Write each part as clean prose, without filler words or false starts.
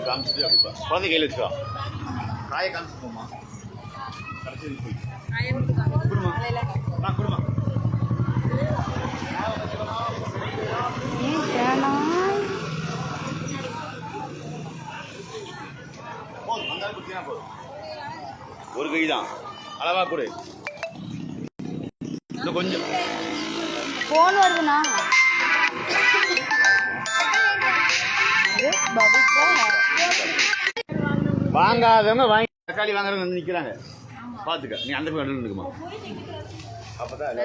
காமிச்சிட்டு அப்படிப்பா குழந்தை கையில் வச்சுக்கோ காயை காமிச்சு போமா கடைசி போய் குடுமா குடுமா போதும் வந்தாலும் குத்தினா போதும் ஒரு கை தான் அளவா கொடு இன்னும் கொஞ்சம் போன் வருதுண்ணா வாங்காதவங்க வாங்கி தக்காளி வாங்குறவங்க வந்து நிற்கிறாங்க பார்த்துக்க நீ அந்த பக்கம் இருக்குமா அப்போதான்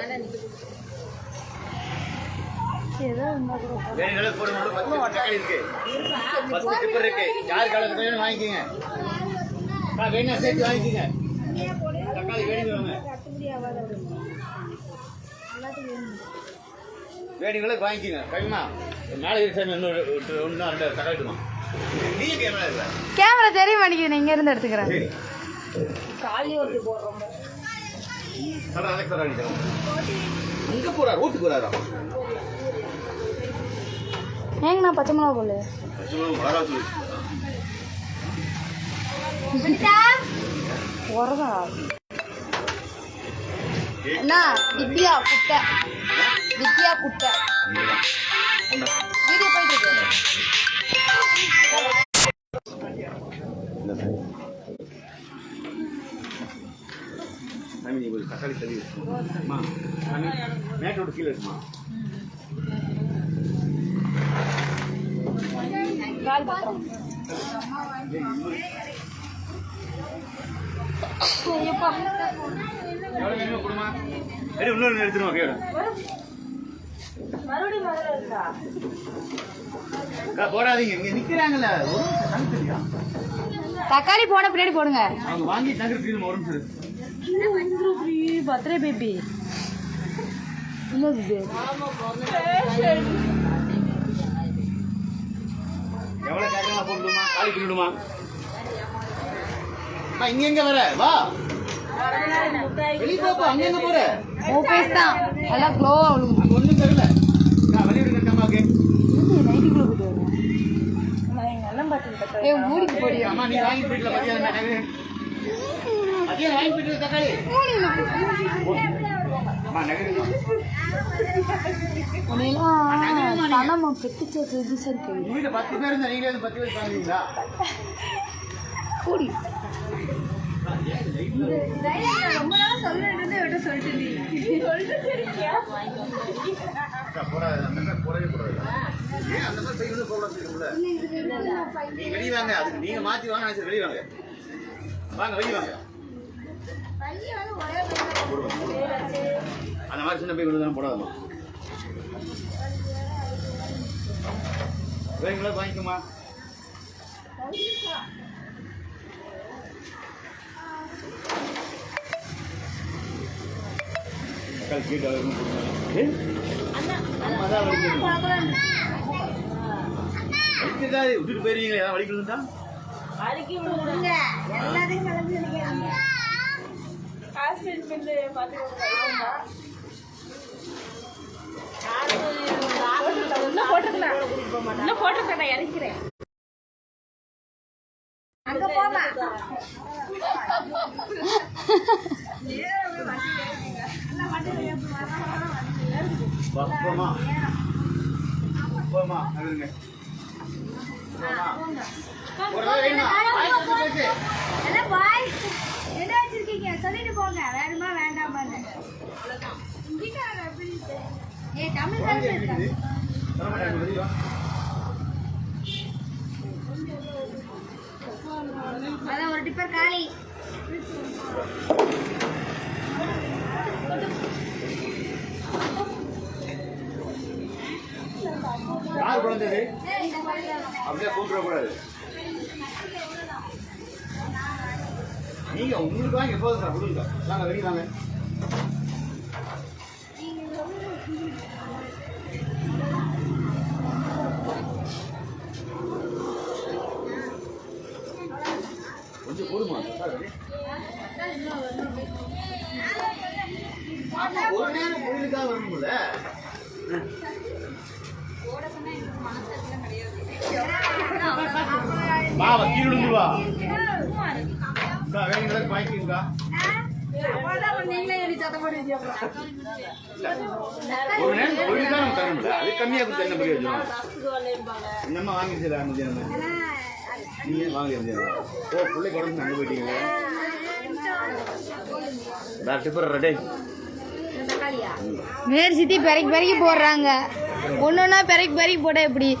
தக்காளி இருக்கு 10 டிப்பர் இருக்கு யார் காலத்துக்கு வாங்கிக்கோங்க வேணா சேர்த்து வாங்கிக்கோங்க தக்காளி வேணுங்க வேணுங்களுக்கு வாங்கிக்கோங்க கவிமா மேலே இருக்க ஒன்று ரெண்டு தக்காளிட்டுமா நீங்க கேமரா தெரிய மாட்டேங்குது இங்க இருந்து எடுத்துக்கிறேன் அங்க போறாரு வீட்டுக்கு வராரா ஏங்கண்ணா பச்சை மிளகா போல வரதா அண்ணா வித்யா குட்டை வீடியோ போயிட்டு தக்காளி தள்ளி வச்சுமா மேட்டோட கீழே இருக்குமா கொடுமா சரி இன்னொரு எடுத்துருமா கேடு போடாதீங்க இங்க நிக்கிறாங்கல்ல தக்காளி போன பின்னாடி போடுங்க அவங்க வாங்கி தங்கறதுக்கு ஒரு நிமிஷம் பர்த்டே பேபி எவ்வளவு கேட்கலாம் போட்டுடுமா காலி பண்ணிடுமா இங்க எங்க வர வா வெளியே போப்போ அங்க எங்க போற ஓபேஸ் தான் எல்லாம் க்ளோ ஆகும் ஒண்ணும் தெரியல நான் வெளிய விடுங்க அம்மாக்கு நைட்டி க்ளோ போட்டு நான் எங்க அண்ணன் பாத்து ஏய் மூடிக்கு போடி அம்மா நீ வாங்கி போயிடல மதியானம் மதியானம் வாங்கி போயிட்டு தக்காளி அம்மா நகருமா ஒண்ணேலாம் தனமா பெட்டிச்ச செஞ்சு இருக்கு வீட்ல 10 பேர் இருந்தா நீங்க 10 பேர் வாங்குவீங்களா கூடி ரொம்ப நாள் சொல்லிட்டு விட சொல்லிட்டு நீங்க வெளியே வாங்க அதுக்கு நீங்க மாத்தி வாங்க வெளியே வாங்க வாங்க வெளியே வாங்க அந்த மாதிரி சின்ன பையன் தான் போடாதமா வேணுங்களா வாங்கிக்கோமா விட்டுட்டு போயிருவீங்களா ஏதாவது வலிக்கணும்டா எல்லாத்தையும் போட்டுருக்கேன் இறக்கிறேன் அங்க போமா போமா போமா நகருங்க என்ன வச்சிருக்கீங்க சொல்லிட்டு போங்க வேணுமா வேண்டாமா தமிழ் அதான் ஒரு டிப்பர் காலி யார் குழந்தை அப்படியே கூப்பிடக்கூடாது நீங்க உங்களுக்கு வாங்க எப்போது சார் கொடுங்க நாங்கள் வெளியே வாங்க கொஞ்சம் போடுமா ஒரு நேரம் கோயிலுக்காக வரணும்ல வா கீழே விழுந்து வா வேணுங்கிறத வாங்கிக்கா. ஒரு நேரம் தொழில் தான் நம்ம தரணும்ல, அது கம்மியாக கொடுத்து என்ன பெரிய வச்சுருவோம். என்னம்மா வாங்கிச்சு நீங்க வாங்கி ஓ பிள்ளை குழந்தை அங்கே போயிட்டீங்களே. டிப்பர் ரெடி மேரி சித்தி பெருக்கி போடுறாங்க. ஒன்னொன்னா பெருக்கி போட எப்படி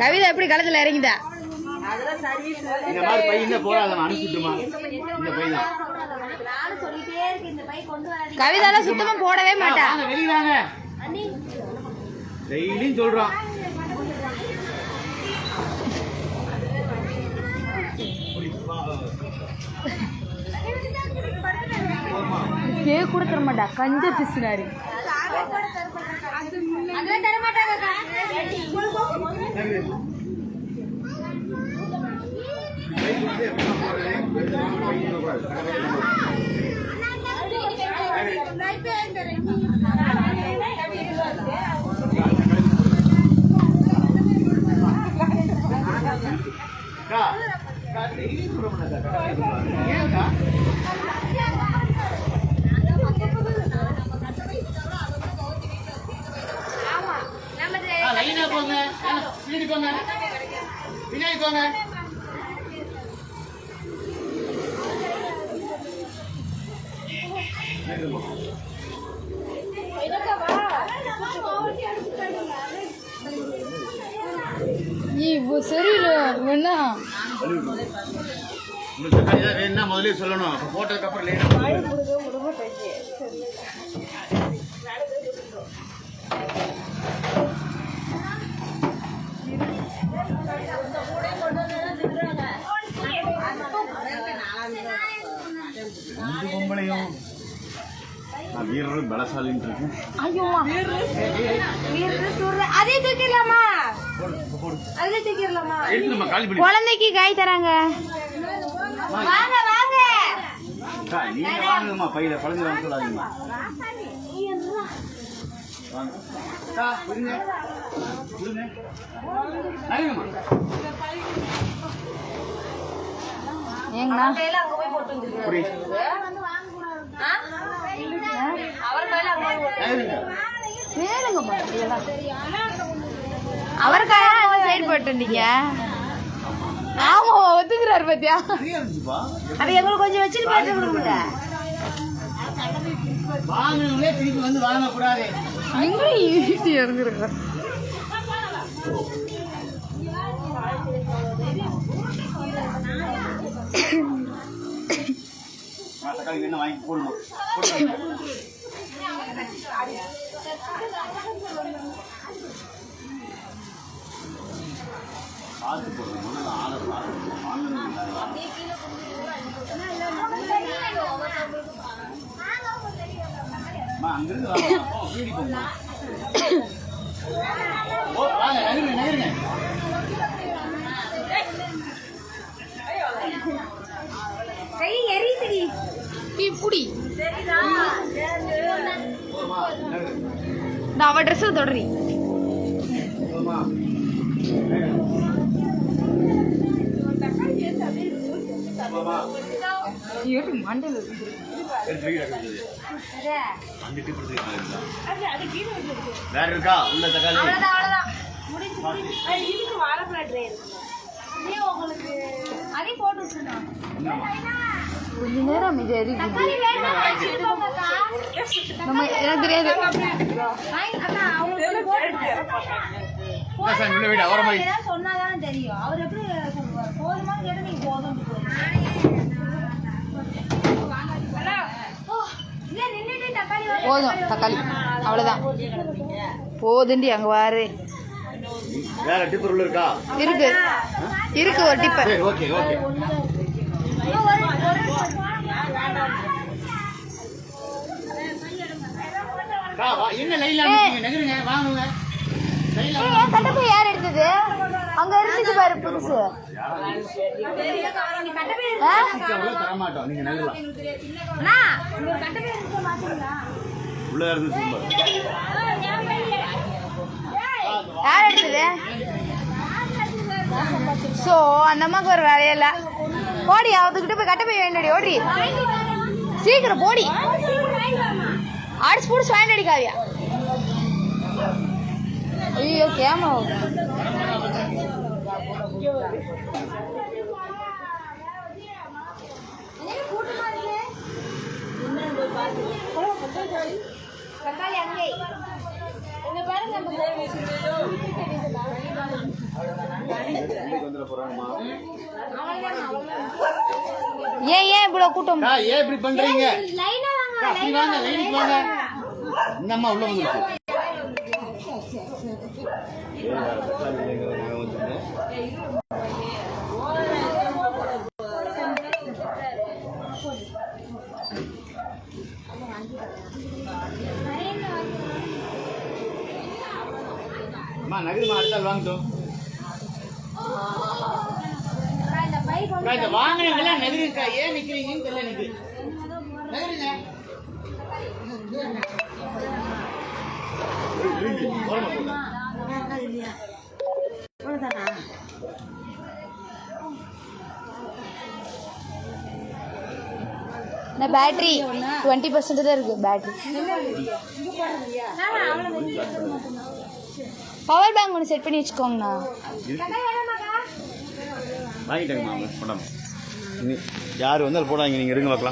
கவிதா எப்படி களத்துல இறங்கிட்டா? இந்த மாதிரி பையன் போடாத அனுப்பிட்டுமா இந்த பையன். கவிதால சுத்தமா போடவே மாட்டா. வெளியிலாங்க டெய்லியும் சொல்றான். கேக் கூட தர மாட்டா, கஞ்ச பிசுனாரி. பின்னாடி போங்க. சரியில்ல வேணா வேணும்னா முதல்ல சொல்லணும். போட்டதுக்கு அப்புறம் பொம்பளையும் வீரரும் பலசாலின்னு இருக்கு. குழந்தைக்கு காய் தராங்க. நீங்க வாங்குமா பையில குழந்தை வாங்க சொல்லாதீங்க. ஏங்கண்ணா அவருக்காக சைடு போட்டுட்டீங்க. ஆமா ஒத்துக்கிறாரு பாத்தியா? அது எங்களுக்கு கொஞ்சம் வச்சுட்டு போயிட்டு கொடுங்க. வாங்கணும்னே திருப்பி வந்து வாங்கக்கூடாது. எங்களும் ஈட்டி இறந்துருக்க. தக்காளி என்ன வாங்கி போடணும். பார்த்து போடுறோம். முதல்ல ஆர்டர் அங்கிருந்து வீடி போங்க. வாங்க நகருங்க நகருங்க. கை எரியுதுடி. இப்படி நான் அவ ட்ரெஸ்ஸை தொடரி மண்டல வேற இருக்கா உள்ள தக்காளி? கொஞ்ச நேரம் இது நம்ம எனக்கு தெரியாது. சொன்னாதானே தெரியும். அவர் எப்படி போதுமான்னு கேட்ட நீங்க போதும். போதும் தக்காளி அவ்வளவுதான் போதுண்டி. அங்க வாரு வேற டிப்பர் உள்ள இருக்கா? இருக்கு இருக்கு ஒரு டிப்பர். Okay okay. என்ன லைன்ல நகருங்க வாங்குங்க. கட்டப்பை யார் எடுத்தது? அங்க இருந்துச்சு பாரு புதுசு. தர மாட்டோம். நீங்க நகரலாம். உள்ள இருந்து யார் எடுத்தது? ஸோ அந்த அம்மாவுக்கு ஒரு வேலையில்ல. போடி அவத்துக்கிட்ட போய் கட்ட போய் வேண்டடி ஓடி சீக்கிரம் போடி. அடிச்சு பிடிச்சி வேண்டடி காவியா. ஐயோ கேமரா ஏன் இவ்வளவு கூட்டம்? ஏன் இப்படி பண்றீங்க? அப்படி வாங்க, லைனுக்கு வாங்க. இந்த அம்மா உள்ள வந்துருச்சு. அம்மா நகருமா, அடுத்தால் வாங்கட்டும். வாங்கினீங்களா? நகருக்கா? ஏன் நிக்கிறீங்கன்னு தெரியல எனக்கு. நகருங்க. பேட்டரி 20% தான் இருக்கு. பேட்டரி பவர் பேங்க் ஒன்று செட் பண்ணி வச்சுக்கோங்கண்ணா. வாங்கிட்டேங்கம்மா. போடாம யார் வந்தாலும் போடாங்க. நீங்கள் இருங்க பார்க்கலாம்.